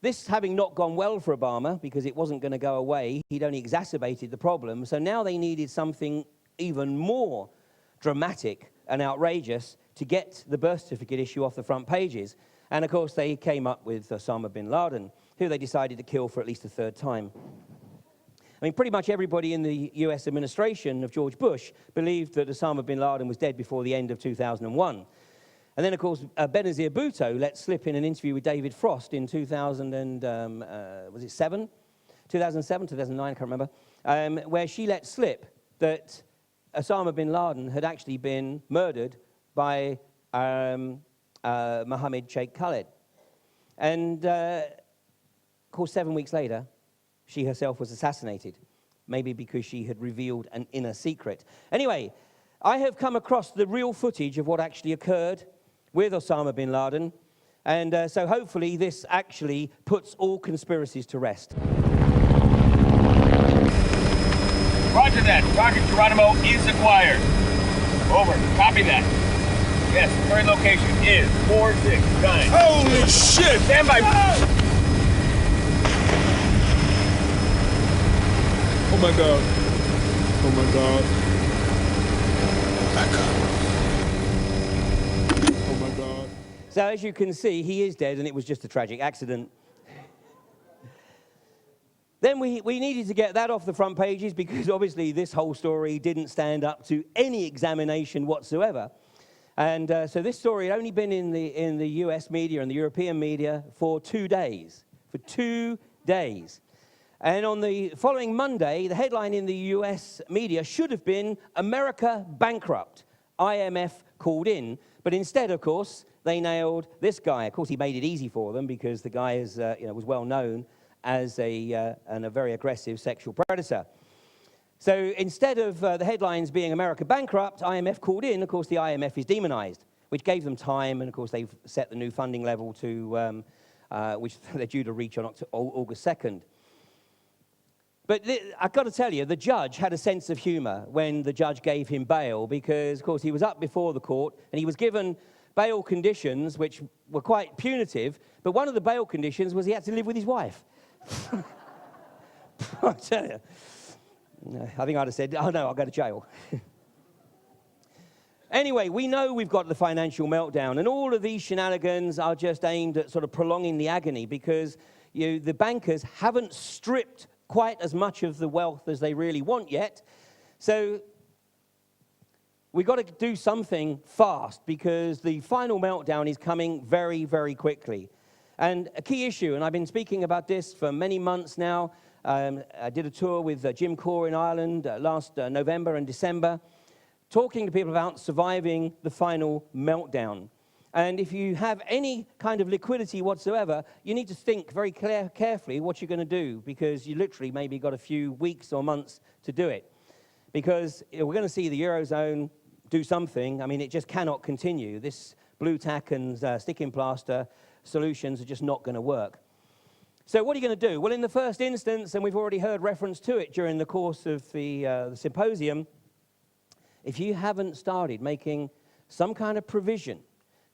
this having not gone well for Obama, because it wasn't going to go away, he'd only exacerbated the problem. So now they needed something even more dramatic and outrageous to get the birth certificate issue off the front pages. And, of course, they came up with Osama Bin Laden, who they decided to kill for at least a 3rd time. I mean, pretty much everybody in the US administration of George Bush believed that Osama Bin Laden was dead before the end of 2001. And then, of course, Benazir Bhutto let slip in an interview with David Frost in 2007, 2009, I can't remember, where she let slip that Osama Bin Laden had actually been murdered by Mohammed Sheikh Khaled. And, of course, 7 weeks later, she herself was assassinated, maybe because she had revealed an inner secret. Anyway, I have come across the real footage of what actually occurred with Osama Bin Laden, and so hopefully this actually puts all conspiracies to rest. Roger that. Rocket Geronimo is acquired. Over. Copy that. Yes, current location is 469. Holy shit! Stand by. Oh my God. Oh my God. Back up. Oh my God. So as you can see, he is dead, and it was just a tragic accident. Then we needed to get that off the front pages because obviously this whole story didn't stand up to any examination whatsoever. And so this story had only been in the US media and the European media for 2 days. For 2 days. And on the following Monday, the headline in the US media should have been, America bankrupt, IMF called in. But instead, of course, they nailed this guy. Of course, he made it easy for them because the guy is, was well known as a very aggressive sexual predator. So instead of the headlines being America bankrupt, IMF called in, of course, the IMF is demonized, which gave them time, and of course, they've set the new funding level to, which they're due to reach on August 2nd. But I've got to tell you, the judge had a sense of humor when the judge gave him bail because, of course, he was up before the court, and he was given bail conditions which were quite punitive, but one of the bail conditions was he had to live with his wife. I tell you, I think I'd have said, oh no, I'll go to jail. Anyway, we know we've got the financial meltdown, and all of these shenanigans are just aimed at sort of prolonging the agony because the bankers haven't stripped quite as much of the wealth as they really want yet. So we've got to do something fast because the final meltdown is coming very, very quickly. And a key issue, and I've been speaking about this for many months now. I did a tour with Jim Core in Ireland last November and December, talking to people about surviving the final meltdown. And if you have any kind of liquidity whatsoever, you need to think very carefully what you're going to do, because you literally maybe got a few weeks or months to do it. Because we're going to see the Eurozone do something. I mean, it just cannot continue. This blue tack and sticking plaster solutions are just not going to work. So what are you going to do? Well, in the first instance, and we've already heard reference to it during the course of the symposium, if you haven't started making some kind of provision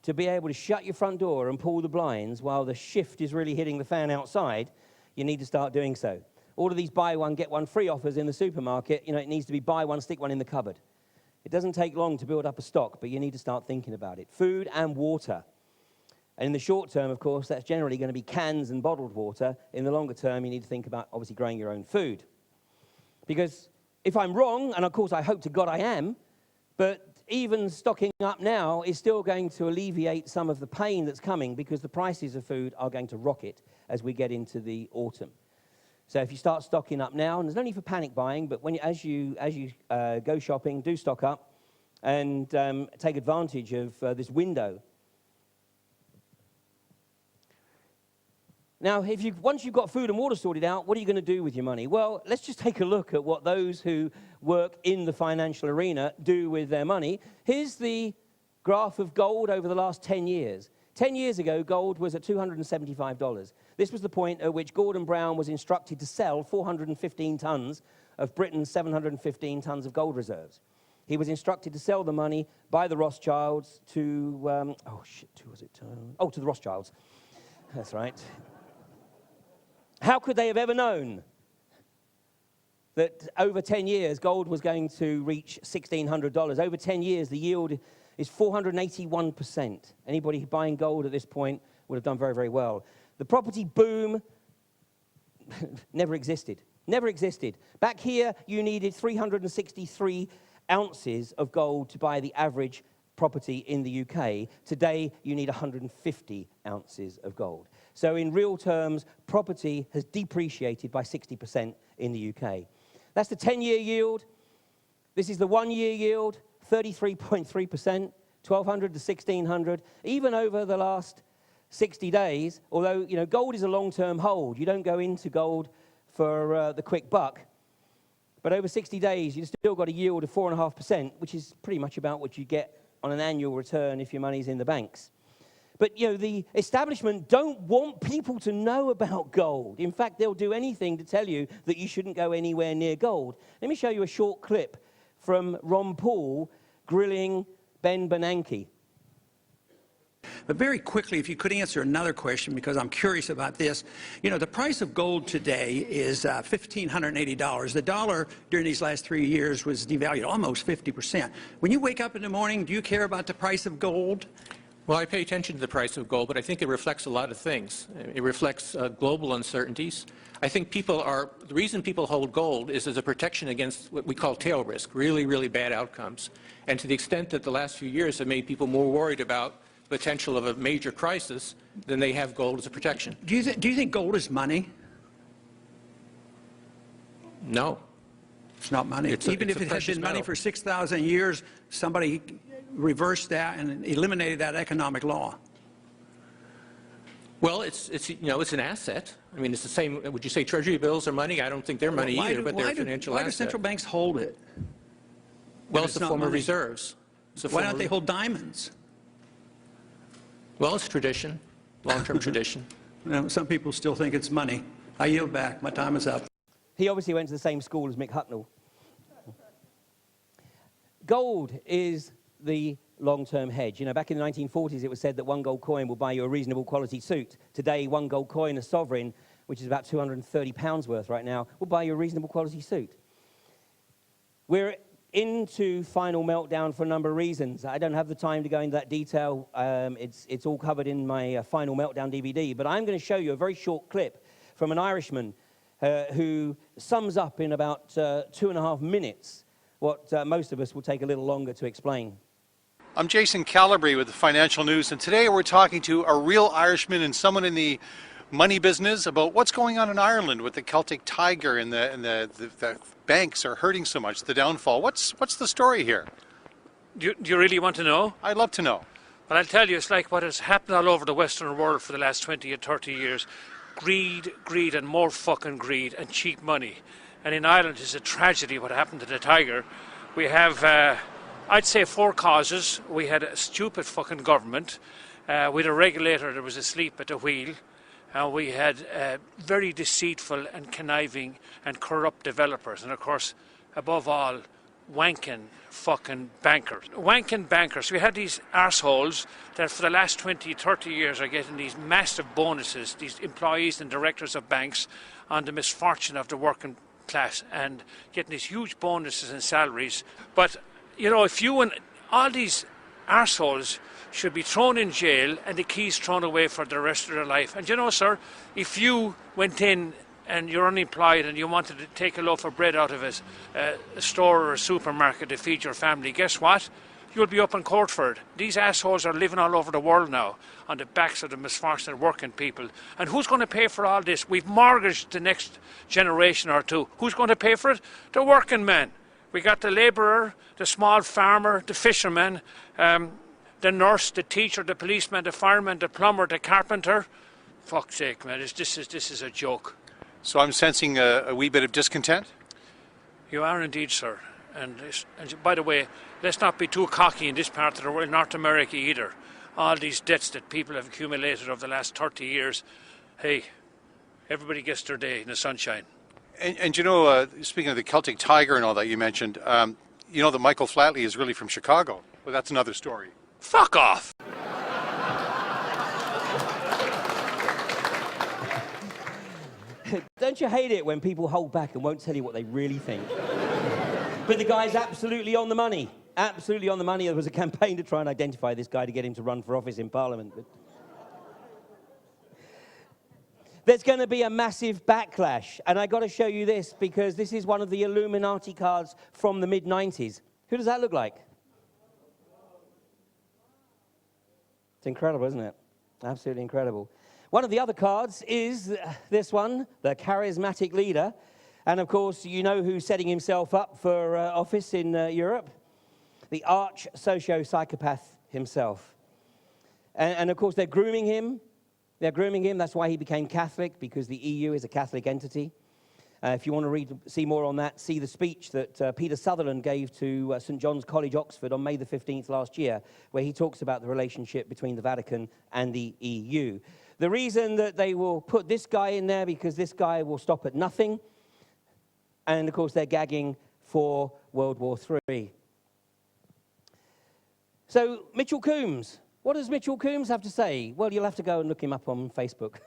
to be able to shut your front door and pull the blinds while the shift is really hitting the fan outside, you need to start doing so. All of these buy one, get one free offers in the supermarket, you know, it needs to be buy one, stick one in the cupboard. It doesn't take long to build up a stock, but you need to start thinking about it. Food and water. And in the short term, of course, that's generally going to be cans and bottled water. In the longer term, you need to think about, obviously, growing your own food. Because if I'm wrong, and of course I hope to God I am, but even stocking up now is still going to alleviate some of the pain that's coming, because the prices of food are going to rocket as we get into the autumn. So if you start stocking up now, and there's no need for panic buying, but as you go shopping, do stock up and take advantage of this window. Now, once you've got food and water sorted out, what are you going to do with your money? Well, let's just take a look at what those who work in the financial arena do with their money. Here's the graph of gold over the last 10 years. 10 years ago, gold was at $275. This was the point at which Gordon Brown was instructed to sell 415 tons of Britain's 715 tons of gold reserves. He was instructed to sell the money by the Rothschilds to, to the Rothschilds. That's right. How could they have ever known that over 10 years, gold was going to reach $1,600? Over 10 years, the yield is 481%. Anybody buying gold at this point would have done very, very well. The property boom never existed. Never existed. Back here, you needed 363 ounces of gold to buy the average property in the UK. Today, you need 150 ounces of gold. So in real terms, property has depreciated by 60% in the UK. That's the 10-year yield. This is the 1-year yield, 33.3%, 1,200 to 1,600. Even over the last 60 days, although, you know, gold is a long-term hold. You don't go into gold for the quick buck. But over 60 days, you've still got a yield of 4.5%, which is pretty much about what you get on an annual return if your money's in the banks. But, you know, the establishment don't want people to know about gold. In fact, they'll do anything to tell you that you shouldn't go anywhere near gold. Let me show you a short clip from Ron Paul grilling Ben Bernanke. But very quickly, if you could answer another question, because I'm curious about this. You know, the price of gold today is $1,580. The dollar during these last 3 years was devalued almost 50%. When you wake up in the morning, do you care about the price of gold? Well, I pay attention to the price of gold, but I think it reflects a lot of things. It reflects global uncertainties. I think the reason people hold gold is as a protection against what we call tail risk, really, really bad outcomes. And to the extent that the last few years have made people more worried about the potential of a major crisis, then they have gold as a protection. Do you think gold is money? No. It's not money. Even if it had been money for 6,000 years, somebody reversed that and eliminated that economic law. Well, it's an asset. I mean, it's the same. Would you say Treasury bills are money? I don't think they're money either, but they're a financial asset. Why do central banks hold it? Well, it's a form of reserves. Why don't they hold diamonds? Well, it's tradition, long-term tradition. Well, some people still think it's money. I yield back. My time is up. He obviously went to the same school as Mick Hucknall. Gold is the long-term hedge. You know, back in the 1940s, it was said that one gold coin will buy you a reasonable quality suit. Today, one gold coin, a sovereign, which is about £230 worth right now, will buy you a reasonable quality suit. We're into final meltdown for a number of reasons. I don't have the time to go into that detail. It's all covered in my final meltdown DVD, but I'm going to show you a very short clip from an Irishman who sums up in about 2.5 minutes what most of us will take a little longer to explain. I'm Jason Calabry with the Financial News, and today we're talking to a real Irishman and someone in the money business about what's going on in Ireland with the Celtic Tiger and the banks are hurting so much, the downfall. What's the story here? Do you really want to know? I'd love to know. But I'll tell you, it's like what has happened all over the Western world for the last 20 or 30 years. Greed, greed, and more fucking greed, and cheap money. And in Ireland, it's a tragedy what happened to the tiger. We have, I'd say, 4 causes. We had a stupid fucking government. We had a regulator that was asleep at the wheel. We had very deceitful and conniving and corrupt developers. And of course, above all, wanking fucking bankers. Wanking bankers. We had these arseholes that for the last 20, 30 years are getting these massive bonuses, these employees and directors of banks, on the misfortune of the working class, and getting these huge bonuses and salaries. But, you know, if you and all these arseholes should be thrown in jail and the keys thrown away for the rest of their life. And you know, sir, if you went in and you're unemployed and you wanted to take a loaf of bread out of a store or a supermarket to feed your family, guess what? You'll be up in court for it. These assholes are living all over the world now on the backs of the misfortunate working people. And who's going to pay for all this? We've mortgaged the next generation or two. Who's going to pay for it? The working man. We got the labourer, the small farmer, the fisherman, the nurse, the teacher, the policeman, the fireman, the plumber, the carpenter. Fuck's sake, man, this is a joke. So I'm sensing a wee bit of discontent? You are indeed, sir. And by the way, let's not be too cocky in this part of the world, North America either. All these debts that people have accumulated over the last 30 years. Hey, everybody gets their day in the sunshine. And you know, speaking of the Celtic tiger and all that you mentioned, you know that Michael Flatley is really from Chicago. Well, that's another story. Fuck off! Don't you hate it when people hold back and won't tell you what they really think? But the guy's absolutely on the money. Absolutely on the money. There was a campaign to try and identify this guy to get him to run for office in Parliament. But there's going to be a massive backlash. And I got to show you this because this is one of the Illuminati cards from the mid-90s. Who does that look like? It's incredible, isn't it? Absolutely incredible. One of the other cards is this one, the charismatic leader. And of course, you know who's setting himself up for office in Europe? The arch socio-psychopath himself. And of course, they're grooming him. They're grooming him. That's why he became Catholic, because the EU is a Catholic entity. If you want to see more on that, see the speech that Peter Sutherland gave to St. John's College, Oxford on May the 15th last year, where he talks about the relationship between the Vatican and the EU. The reason that they will put this guy in there, because this guy will stop at nothing. And, of course, they're gagging for World War III. So, Mitchell Coombs. What does Mitchell Coombs have to say? Well, you'll have to go and look him up on Facebook.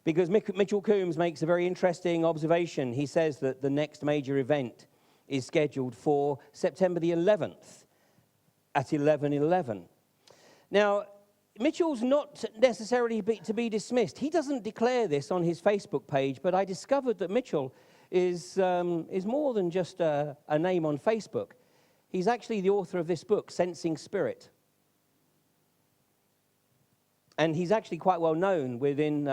Because Mitchell Coombs makes a very interesting observation. He says that the next major event is scheduled for September the 11th at 11:11. Now, Mitchell's not necessarily to be dismissed. He doesn't declare this on his Facebook page, but I discovered that Mitchell is more than just a name on Facebook. He's actually the author of this book, Sensing Spirit. And he's actually quite well known within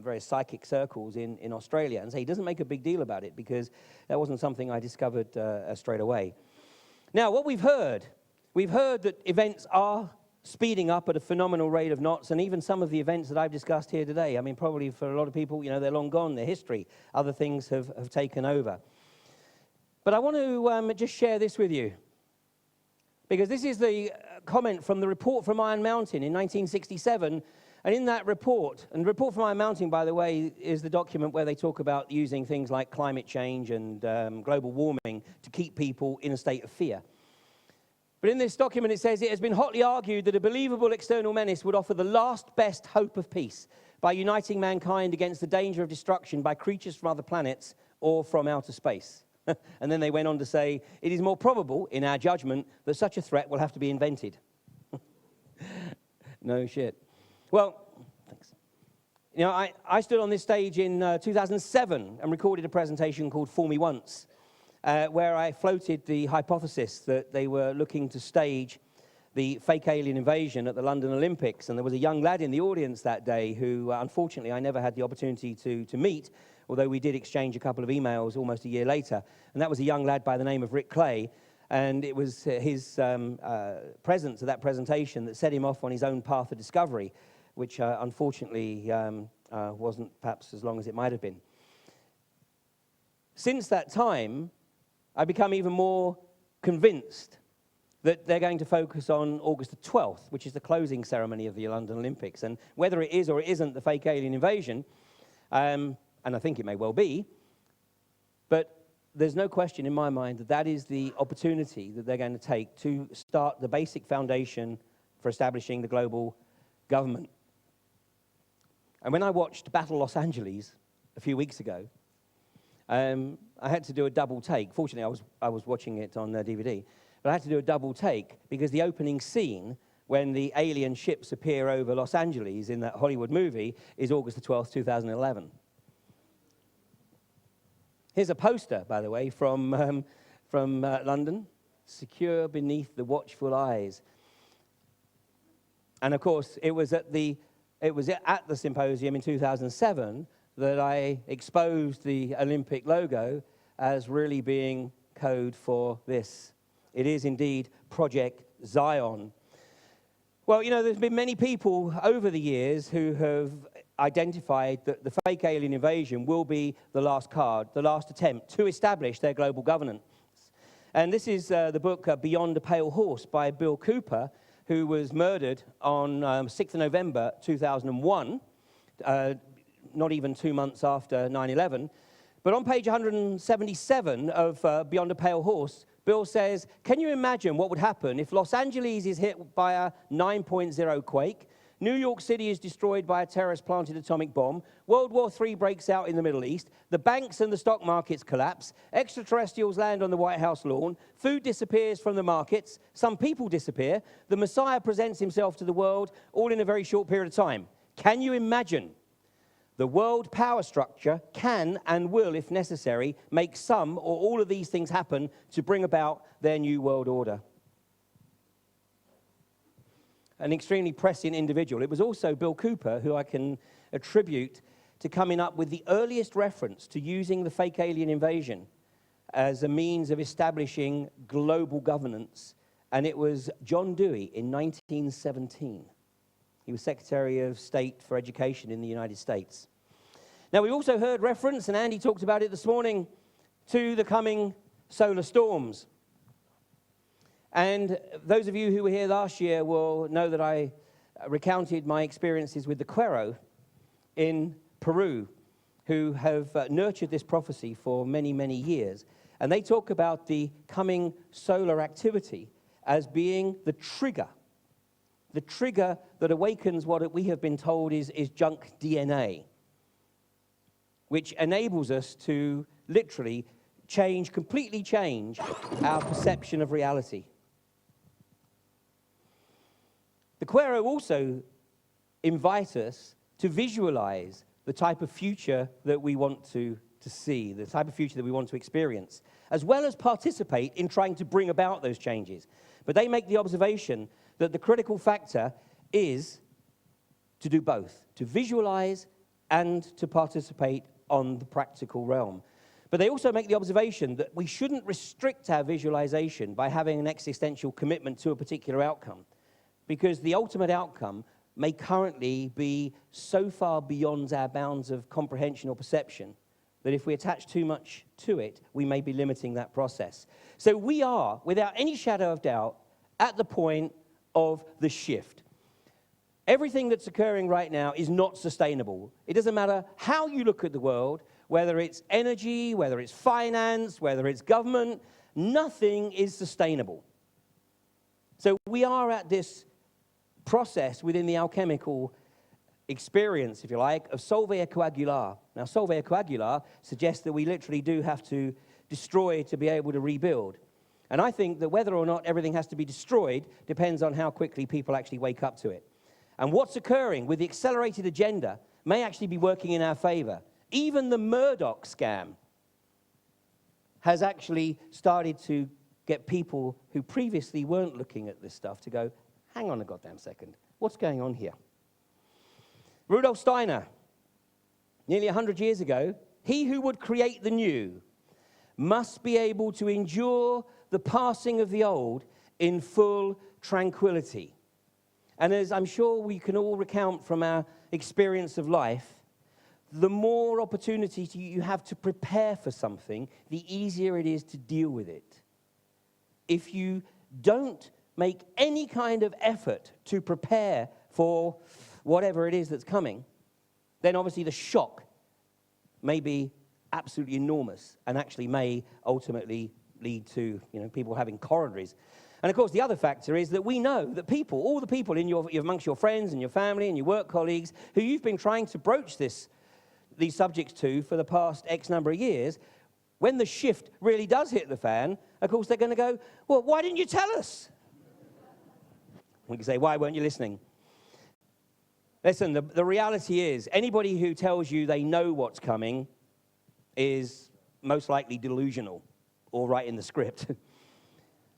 various psychic circles in Australia. And so he doesn't make a big deal about it because that wasn't something I discovered straight away. Now, what we've heard that events are speeding up at a phenomenal rate of knots, and even some of the events that I've discussed here today, I mean, probably for a lot of people, you know, they're long gone, they're history. Other things have taken over. But I want to just share this with you, because this is the comment from the report from Iron Mountain in 1967, and in that report, and the report from Iron Mountain, by the way, is the document where they talk about using things like climate change and global warming to keep people in a state of fear. But in this document, it says, it has been hotly argued that a believable external menace would offer the last best hope of peace by uniting mankind against the danger of destruction by creatures from other planets or from outer space. And then they went on to say, it is more probable, in our judgment, that such a threat will have to be invented. No shit. Well, thanks. You know, I stood on this stage in 2007 and recorded a presentation called Fool Me Once, where I floated the hypothesis that they were looking to stage the fake alien invasion at the London Olympics. And there was a young lad in the audience that day who, unfortunately, I never had the opportunity to meet, although we did exchange a couple of emails almost a year later. And that was a young lad by the name of Rick Clay. And it was his presence at that presentation that set him off on his own path of discovery, which unfortunately wasn't perhaps as long as it might have been. Since that time, I've become even more convinced that they're going to focus on August the 12th, which is the closing ceremony of the London Olympics. And whether it is or it isn't the fake alien invasion, and I think it may well be, but there's no question in my mind that that is the opportunity that they're going to take to start the basic foundation for establishing the global government. And when I watched Battle Los Angeles a few weeks ago, I had to do a double take. Fortunately, I was watching it on DVD, but I had to do a double take because the opening scene, when the alien ships appear over Los Angeles in that Hollywood movie, is August the 12th, 2011. Here's a poster, by the way, from London, secure beneath the watchful eyes. And of course, it was at the symposium in 2007 that I exposed the Olympic logo as really being code for this. It is indeed Project Zion. Well, you know, there's been many people over the years who have identified that the fake alien invasion will be the last card, the last attempt to establish their global governance. And this is the book Beyond a Pale Horse by Bill Cooper, who was murdered on 6th of November 2001, not even 2 months after 9/11. But on page 177 of Beyond a Pale Horse, Bill says, can you imagine what would happen if Los Angeles is hit by a 9.0 quake, New York City is destroyed by a terrorist-planted atomic bomb, World War III breaks out in the Middle East, the banks and the stock markets collapse, extraterrestrials land on the White House lawn, food disappears from the markets, some people disappear, the Messiah presents himself to the world, all in a very short period of time. Can you imagine? The world power structure can and will, if necessary, make some or all of these things happen to bring about their new world order. An extremely prescient individual. It was also Bill Cooper, who I can attribute to coming up with the earliest reference to using the fake alien invasion as a means of establishing global governance. And it was John Dewey in 1917. He was Secretary of State for Education in the United States. Now, we also heard reference, and Andy talked about it this morning, to the coming solar storms. And those of you who were here last year will know that I recounted my experiences with the Cuero in Peru, who have nurtured this prophecy for many, many years. And they talk about the coming solar activity as being the trigger that awakens what we have been told is junk DNA, which enables us to literally completely change our perception of reality. The Cuero also invite us to visualize the type of future that we want to see, the type of future that we want to experience, as well as participate in trying to bring about those changes. But they make the observation that the critical factor is to do both, to visualize and to participate on the practical realm. But they also make the observation that we shouldn't restrict our visualization by having an existential commitment to a particular outcome, because the ultimate outcome may currently be so far beyond our bounds of comprehension or perception that if we attach too much to it, we may be limiting that process. So we are, without any shadow of doubt, at the point of the shift. Everything that's occurring right now is not sustainable. It doesn't matter how you look at the world, whether it's energy, whether it's finance, whether it's government, nothing is sustainable. So we are at this process within the alchemical experience, if you like, of solvere coagula. Now, solvere coagula suggests that we literally do have to destroy to be able to rebuild. And I think that whether or not everything has to be destroyed depends on how quickly people actually wake up to it. And what's occurring with the accelerated agenda may actually be working in our favor. Even the Murdoch scam has actually started to get people who previously weren't looking at this stuff to go, hang on a goddamn second, what's going on here? Rudolf Steiner, nearly 100 years ago, he who would create the new must be able to endure the passing of the old in full tranquility. And as I'm sure we can all recount from our experience of life, the more opportunity you have to prepare for something, the easier it is to deal with it. If you don't make any kind of effort to prepare for whatever it is that's coming, then obviously the shock may be absolutely enormous and actually may ultimately lead to, people having corollaries. And of course, the other factor is that we know that people, all the people amongst your friends and your family and your work colleagues who you've been trying to broach these subjects to for the past X number of years, when the shift really does hit the fan, of course, they're going to go, well, why didn't you tell us? We can say, why weren't you listening? Listen, the reality is, anybody who tells you they know what's coming is most likely delusional or right in the script.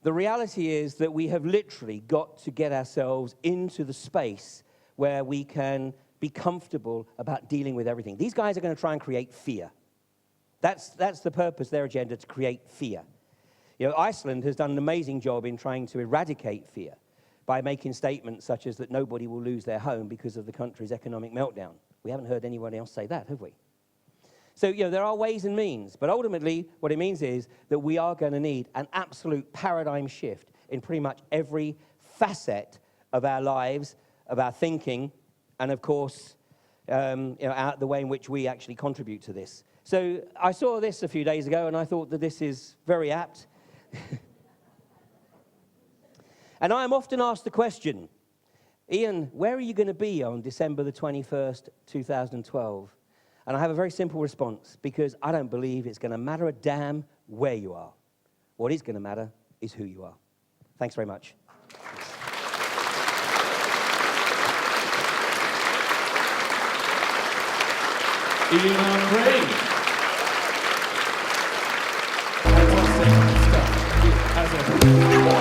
The reality is that we have literally got to get ourselves into the space where we can be comfortable about dealing with everything. These guys are going to try and create fear. That's the purpose, their agenda, to create fear. Iceland has done an amazing job in trying to eradicate fear by making statements such as that nobody will lose their home because of the country's economic meltdown. We haven't heard anyone else say that, have we? So, there are ways and means, but ultimately what it means is that we are going to need an absolute paradigm shift in pretty much every facet of our lives, of our thinking, and of course, the way in which we actually contribute to this. So I saw this a few days ago, and I thought that this is very apt. And I am often asked the question, Ian, where are you going to be on December the 21st, 2012? And I have a very simple response, because I don't believe it's going to matter a damn where you are. What is going to matter is who you are. Thanks very much. Ian Craig. Fantastic stuff, as ever.